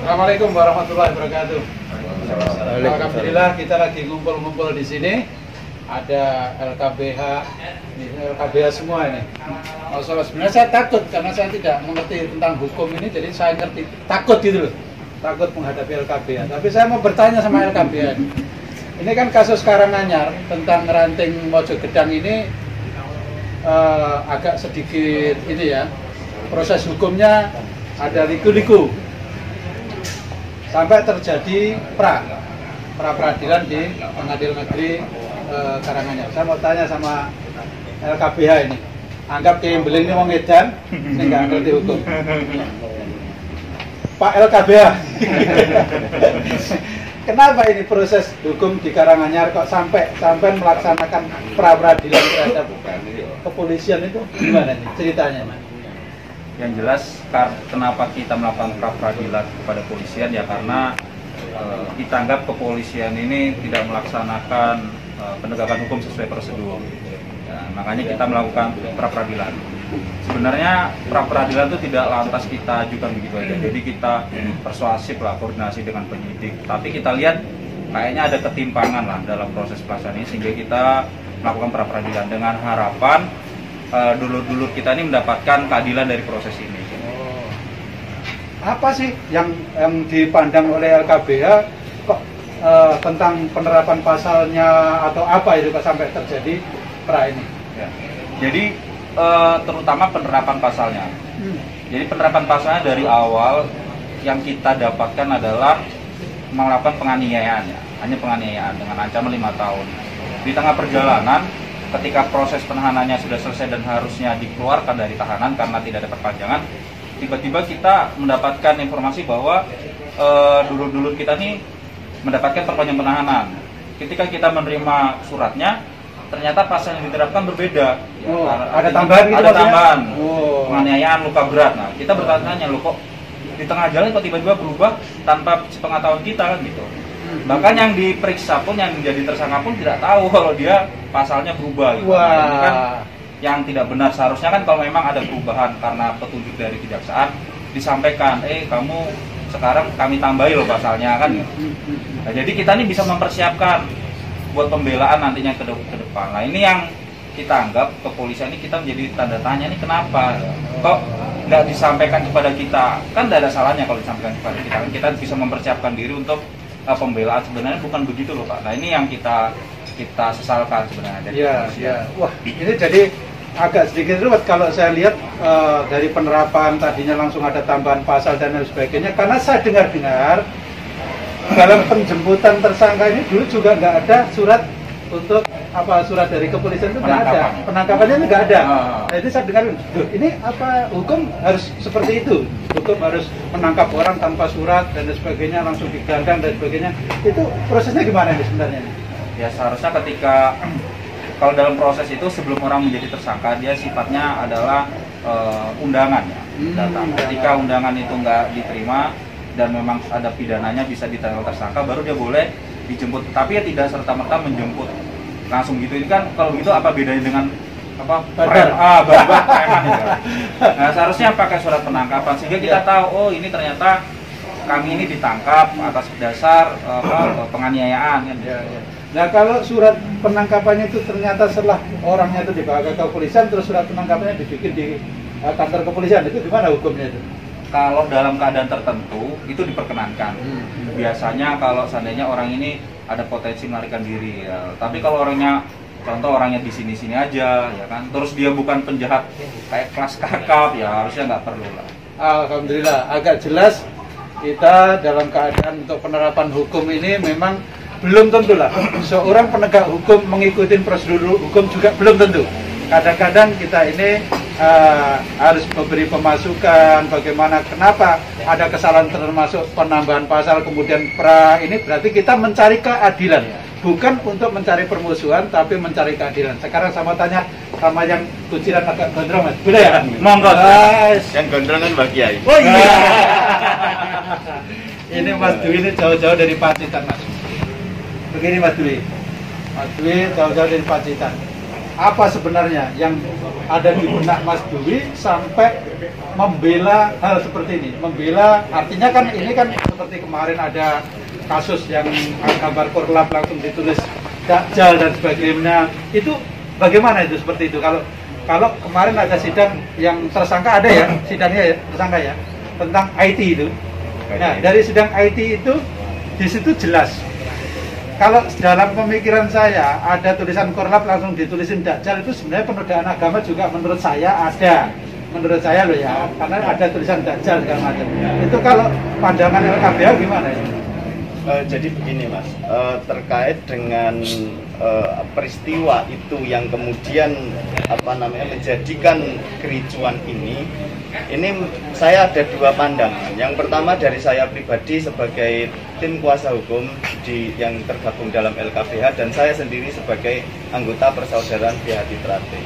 Assalamualaikum warahmatullahi wabarakatuh. Alhamdulillah kita lagi ngumpul-ngumpul di sini. Ada LKBH, ini LKBH semua ini. Masalah sebenarnya saya takut karena saya tidak mengerti tentang hukum ini, jadi saya ngerti takut gitu loh, takut menghadapi LKBH. Tapi saya mau bertanya sama LKBH. Ini kan kasus Karanganyar tentang ranting Mojogedang ini agak sedikit ini ya, proses hukumnya ada liku-liku sampai terjadi pra-peradilan di Pengadilan Negeri Karanganyar. Saya mau tanya sama LKBH ini, anggap kayak beling ini mau ngedan, ini nggak ngerti hukum. Pak LKBH, kenapa ini proses hukum di Karanganyar kok sampai melaksanakan pra-peradilan terhadap kepolisian itu gimana nih ceritanya? Yang jelas kenapa kita melakukan pra-peradilan kepada kepolisian ya karena kita anggap kepolisian ini tidak melaksanakan penegakan hukum sesuai prosedur. Ya, makanya kita melakukan pra-peradilan. Sebenarnya pra-peradilan itu tidak lantas kita ajukan begitu aja. Jadi kita persuasif lah, koordinasi dengan penyidik. Tapi kita lihat kayaknya ada ketimpangan lah dalam proses pelaksanaan ini sehingga kita melakukan pra-peradilan dengan harapan dulur-dulur kita ini mendapatkan keadilan dari proses ini. Apa sih yang dipandang oleh LKBH kok tentang penerapan pasalnya atau apa itu kok sampai terjadi pra ini? Ya. Jadi terutama penerapan pasalnya. Jadi penerapan pasalnya dari awal yang kita dapatkan adalah melakukan penganiayaan ya, hanya penganiayaan dengan ancaman 5 tahun. Di tengah perjalanan ketika proses penahanannya sudah selesai dan harusnya dikeluarkan dari tahanan karena tidak ada perpanjangan, tiba-tiba kita mendapatkan informasi bahwa dulur-dulur kita nih mendapatkan perpanjangan penahanan. Ketika kita menerima suratnya, ternyata pasal yang diterapkan berbeda. Oh, ada tambahan gitu? Ada tambahan, penganiayaan, luka berat. Nah, kita bertanya, loh kok di tengah jalan kok tiba-tiba berubah tanpa sepengetahuan kita kan gitu. Bahkan yang diperiksa pun, yang menjadi tersangka pun tidak tahu kalau dia pasalnya berubah gitu. Nah, ini kan yang tidak benar. Seharusnya kan kalau memang ada perubahan karena petunjuk dari kejaksaan disampaikan, kamu sekarang kami tambahi loh pasalnya kan. Nah, jadi kita ini bisa mempersiapkan buat pembelaan nantinya ke depan. Nah, ini yang kita anggap kepolisian ini kita menjadi tanda tanya, ini kenapa kok nggak disampaikan kepada kita? Kan tidak ada salahnya kalau disampaikan kepada kita, kan kita bisa mempersiapkan diri untuk pembelaan. Sebenarnya bukan begitu loh Pak. Nah, ini yang kita sesalkan sebenarnya dari kepolisian. Ya. Wah, ini jadi agak sedikit ruwet kalau saya lihat dari penerapan tadinya langsung ada tambahan pasal dan lain sebagainya. Karena saya dengar-dengar dalam penjemputan tersangka ini dulu juga nggak ada surat untuk surat dari kepolisian itu nggak ada, penangkapannya itu nggak ada. Jadi saya dengar, ini apa hukum harus seperti itu, hukum harus menangkap orang tanpa surat dan sebagainya, langsung digandang dan sebagainya. Itu prosesnya gimana nih sebenarnya? Ya seharusnya ketika kalau dalam proses itu sebelum orang menjadi tersangka dia sifatnya adalah undangan ya, datang. Ketika undangan itu nggak diterima dan memang ada pidananya bisa ditangkap tersangka, baru dia boleh dijemput. Tapi ya tidak serta-merta menjemput langsung gitu. Ini kan kalau gitu apa bedanya dengan preman ya. Nah, seharusnya pakai surat penangkapan sehingga kita tahu, oh ini ternyata kami ini ditangkap atas dasar penganiayaan kan. Nah, kalau surat penangkapannya itu ternyata setelah orangnya itu dibawa ke kepolisian terus surat penangkapannya dibikin di kantor kepolisian, itu gimana hukumnya itu? Kalau dalam keadaan tertentu itu diperkenankan. Biasanya kalau seandainya orang ini ada potensi melarikan diri ya. Tapi kalau orangnya di sini-sini aja ya kan, terus dia bukan penjahat kayak kelas kakap ya harusnya nggak perlu lah. Alhamdulillah agak jelas kita dalam keadaan untuk penerapan hukum ini memang belum tentu lah. Seorang penegak hukum mengikuti prosedur hukum juga belum tentu. Kadang-kadang kita ini harus memberi pemasukan bagaimana, kenapa ada kesalahan termasuk penambahan pasal kemudian ini berarti kita mencari keadilan, bukan untuk mencari permusuhan tapi mencari keadilan. Sekarang sama tanya sama yang kuciran agak gondrong Mas, boleh ya? Monggo. Yang gondrong kan Pak Kiai. Oh iya. Ini Mas Dwi ini jauh-jauh dari Pacitan Mas. Begini Mas Dwi jauh-jauh dari Pacitan. apa sebenarnya yang ada di benak Mas Dwi sampai membela hal seperti ini? Membela artinya kan ini kan seperti kemarin ada kasus yang gambar korlap langsung ditulis Dajjal dan sebagainya. Itu bagaimana itu seperti itu? Kalau kemarin ada sidang yang tersangka ada ya, sidangnya ya, tersangka ya, tentang IT itu. Nah, dari sidang IT itu di situ jelas. Kalau dalam pemikiran saya ada tulisan korlap langsung ditulisin Dajjal itu sebenarnya penodaan agama juga menurut saya ada. Menurut saya loh ya, karena ada tulisan Dajjal segala macam. Itu kalau pandangan LKBH gimana ya? Jadi begini Mas, terkait dengan peristiwa itu yang kemudian menjadikan kericuan ini saya ada dua pandangan. Yang pertama dari saya pribadi sebagai tim kuasa hukum yang tergabung dalam LKBH dan saya sendiri sebagai anggota persaudaraan BHT Trate.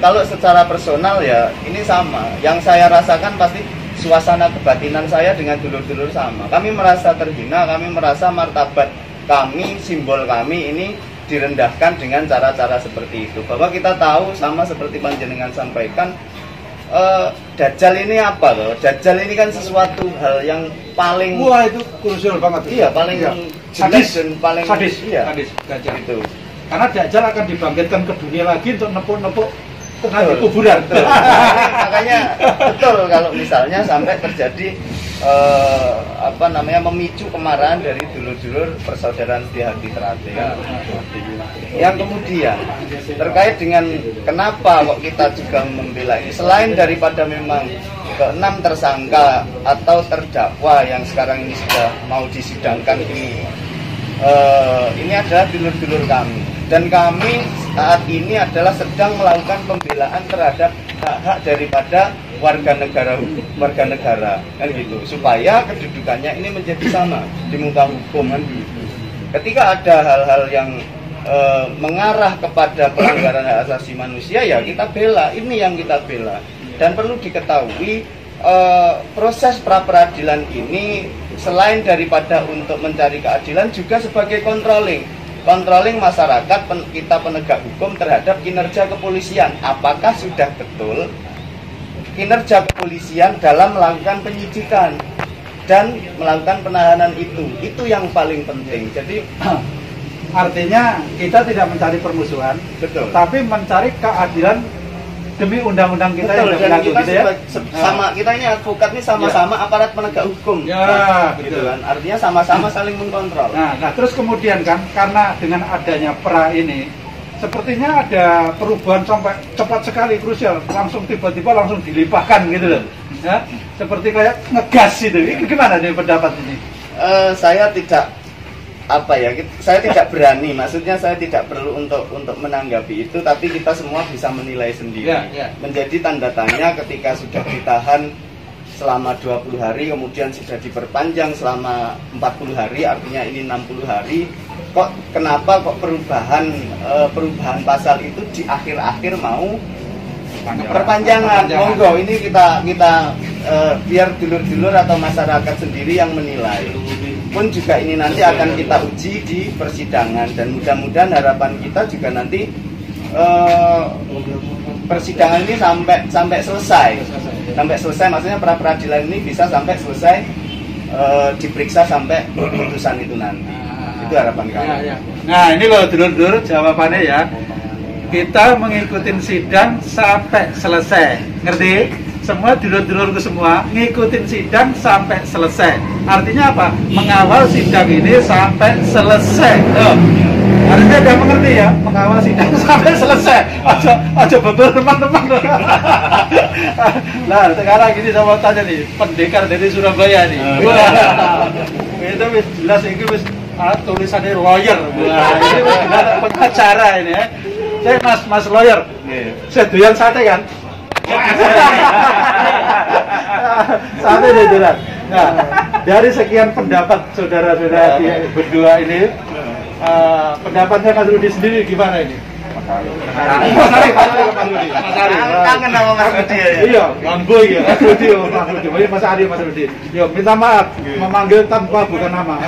Kalau secara personal ya ini sama. Yang saya rasakan pasti suasana kebatinan saya dengan dulur-dulur sama. Kami merasa terhina, kami merasa martabat kami, simbol kami ini direndahkan dengan cara-cara seperti itu. Bahwa kita tahu sama seperti panjenengan sampaikan, Dajjal ini apa loh? Dajjal ini kan sesuatu hal yang paling itu krusial banget. Iya, paling sadis dan paling sadis. Iya. Sadis Dajjal itu. Karena Dajjal akan dibangkitkan ke dunia lagi untuk nepuk-nepuk nanti kuburan. Makanya betul kalau misalnya sampai terjadi memicu kemarahan dari dulur-dulur persaudaraan BHT Trate. Yang kemudian terkait dengan kenapa kok kita juga membela ini, selain daripada memang keenam tersangka atau terdakwa yang sekarang ini sudah mau disidangkan ini adalah dulur-dulur kami dan kami saat ini adalah sedang melakukan pembelaan terhadap hak-hak daripada warga negara kan gitu, supaya kedudukannya ini menjadi sama di muka hukum kan gitu. Ketika ada hal-hal yang mengarah kepada pelanggaran hak asasi manusia ya kita bela, ini yang kita bela. Dan perlu diketahui proses pra-peradilan ini selain daripada untuk mencari keadilan juga sebagai controlling masyarakat, kita penegak hukum terhadap kinerja kepolisian. Apakah sudah betul kinerja kepolisian dalam melakukan penyidikan dan melakukan penahanan itu yang paling penting. Jadi artinya kita tidak mencari permusuhan, betul, tapi mencari keadilan demi undang-undang kita. Betul, yang dan kita gitu ya. Kita ini advokat ini sama-sama aparat penegak hukum. Ya, gitu kan. Artinya sama-sama saling mengkontrol. Nah, terus kemudian kan karena dengan adanya pra ini sepertinya ada perubahan sampai cepat sekali, krusial, langsung tiba-tiba langsung dilimpahkan gitu loh. Ya, seperti kayak ngegas gitu. Ini gimana nih pendapat ini? Saya tidak berani, maksudnya saya tidak perlu untuk menanggapi itu, tapi kita semua bisa menilai sendiri. Menjadi tanda tanya ketika sudah ditahan selama 20 hari, kemudian sudah diperpanjang selama 40 hari, artinya ini 60 hari. Kenapa perubahan pasal itu di akhir-akhir mau perpanjangan? Monggo ini kita biar dulur-dulur atau masyarakat sendiri yang menilai. Pun juga ini nanti akan kita uji di persidangan dan mudah-mudahan harapan kita juga nanti persidangan ini sampai selesai, maksudnya pra-peradilan ini bisa sampai selesai, diperiksa sampai putusan itu nanti. Itu harapan kami. Nah ini loh dulur-dulur jawabannya ya, kita mengikuti sidang sampai selesai, ngerti? Semua dulur-dulurku semua ngikutin sidang sampai selesai. Artinya apa? Mengawal sidang ini sampai selesai. Harusnya udah mengerti ya, mengawal sidang sampai selesai. Aja betul teman-teman. Nah sekarang gini saya mau tanya nih, pendekar dari Surabaya nih. Itu wis jelas ini wis tulisannya lawyer. Ini wis pengacara ini ya. Saya mas lawyer. Saya doyan sate kan. Sampai deh jelas. Nah, dari sekian pendapat saudara-saudara berdua ini, pendapatnya Mas Rudi sendiri gimana ini? Mas Ari. Kangen sama Mas Rudi ya. Iya, Banggo ya. Mas Rudi, Mas Ari, Mas Rudi. Yo, minta maaf memanggil tanpa bukan nama.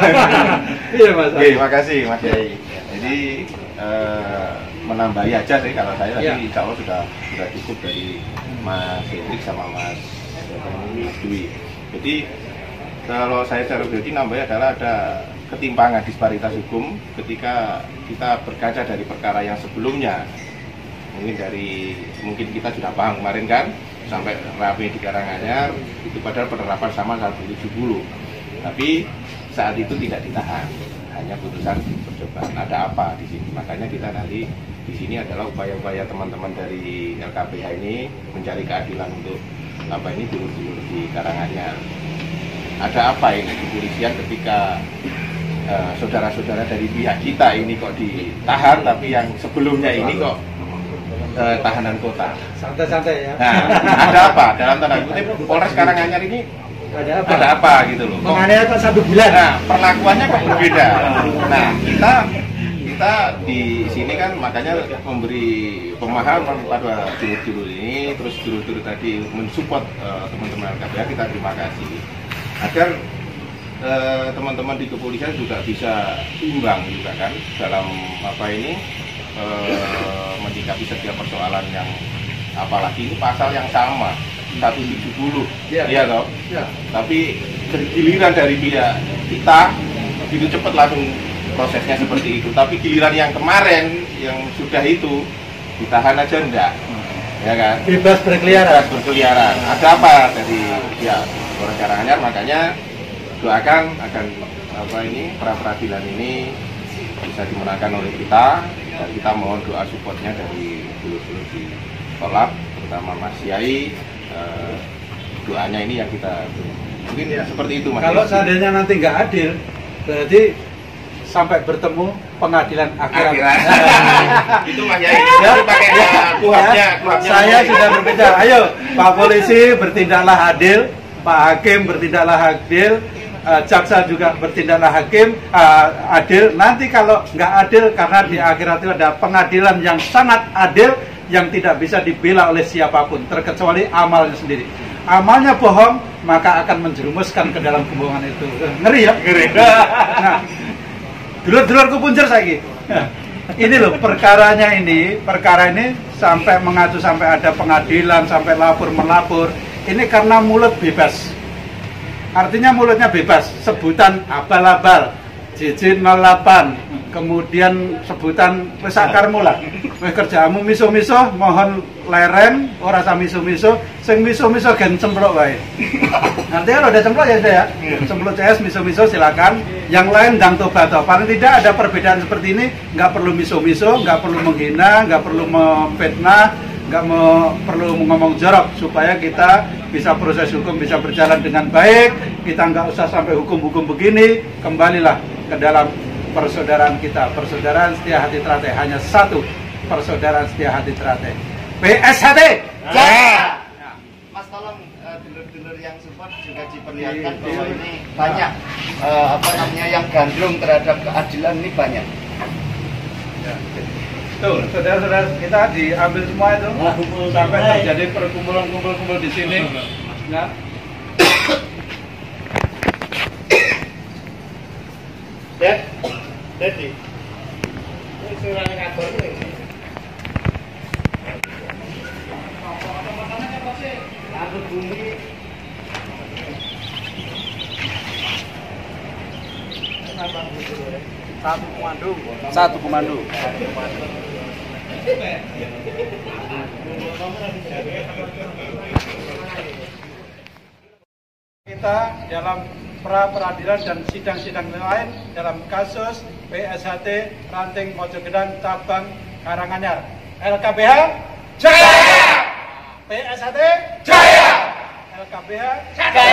Iya, Mas. Terima kasih Mas Yai. Jadi menambahi aja sih kalau saya Ya. tadi insya Allah sudah cukup dari Mas Hendrik sama Mas Dwi. Jadi kalau saya secara pribadi nambahnya adalah ada ketimpangan disparitas hukum ketika kita berkaca dari perkara yang sebelumnya. Mungkin kita sudah paham kemarin kan sampai rame di Karanganyar itu padahal penerapan sama 170. Tapi saat itu tidak ditahan, hanya putusan percobaan. Ada apa di sini? Makanya kita nanti di sini adalah upaya-upaya teman-teman dari LKPH ini mencari keadilan untuk dulur-dulur di Karanganyar. Ada apa ini di kepolisian ketika saudara-saudara dari pihak kita ini kok ditahan, tapi yang sebelumnya ini kok tahanan kota. Santai-santai ya. Nah, ada apa? Dalam tanda kutip Polres Karanganyar ini ada apa gitu loh. Menganiaya kok 1 bulan. Nah, perlakuannya kok berbeda. Nah, kita di sini kan makanya memberi pemahaman pada dulur-dulur ini, terus dulur-dulur tadi mensupport teman-teman LKPH, kita terima kasih. Agar teman-teman di kepolisian juga bisa imbang juga kan dalam menyikapi setiap persoalan yang apalagi ini pasal yang sama 170 iya toh. Ya. Tapi giliran dari pihak kita itu cepat langsung prosesnya seperti itu, tapi giliran yang kemarin yang sudah itu ditahan aja enggak, ya kan? Bebas berkeliaran. Ada apa dari pihak Polres Karanganyar? Makanya doakan agar pra peradilan ini bisa dimenangkan oleh kita, dan kita mohon doa supportnya dari dulur-dulur di Kolab, terutama Mas Yai. Doanya ini yang kita mungkin ya, seperti itu Mas. Kalau seandainya nanti nggak adil, berarti sampai bertemu pengadilan akhirat. Itu Mas Yai. Ya, pakai kuhapnya. Saya sudah berbeda. Ayo, Pak Polisi bertindaklah adil, Pak Hakim bertindaklah adil, jaksa juga bertindaklah adil. Nanti kalau nggak adil, karena di akhirat itu ada pengadilan yang sangat adil, yang tidak bisa dibela oleh siapapun, terkecuali amalnya sendiri. Amalnya bohong, maka akan menjerumuskan ke dalam kebohongan itu. Ngeri ya? Ngeri. Nah, dulur-dulurku punjer saiki. Ini loh perkara ini sampai mengacu sampai ada pengadilan, sampai melapor. Ini karena mulut bebas. Artinya mulutnya bebas, sebutan abal-abal, JJ 08, kemudian sebutan wis sakarmu lah. Wis kerjamu miso-miso, mohon leren, ora sa miso-miso, sing miso-miso gen cemplok wae. Nanti kalau udah cemplok ya saya, cemplok CS miso-miso silakan. Yang lain ndang tobat. Paling tidak ada perbedaan seperti ini, nggak perlu miso-miso, nggak perlu menghina, nggak perlu memfitnah, perlu ngomong jorok, supaya kita bisa proses hukum bisa berjalan dengan baik. Kita nggak usah sampai hukum-hukum begini. Kembalilah ke dalam persaudaraan kita, persaudaraan setia hati teratai. Hanya satu persaudaraan setia hati teratai, PSHT. Ya. Mas tolong dulur-dulur yang support juga diperlihatkan bahwa ini banyak yang gandrung terhadap keadilan ini banyak. Ya. Tuh, saudara-saudara kita diambil semua itu, sampai terjadi perkumpulan-kumpul di sini. Nah. Dedi. Satu komando. Kita dalam pra peradilan dan sidang-sidang lain dalam kasus PSHT Ranting Mojokedang Cabang Karanganyar. LKPH Jaya! PSHT Jaya! LKPH Jaya!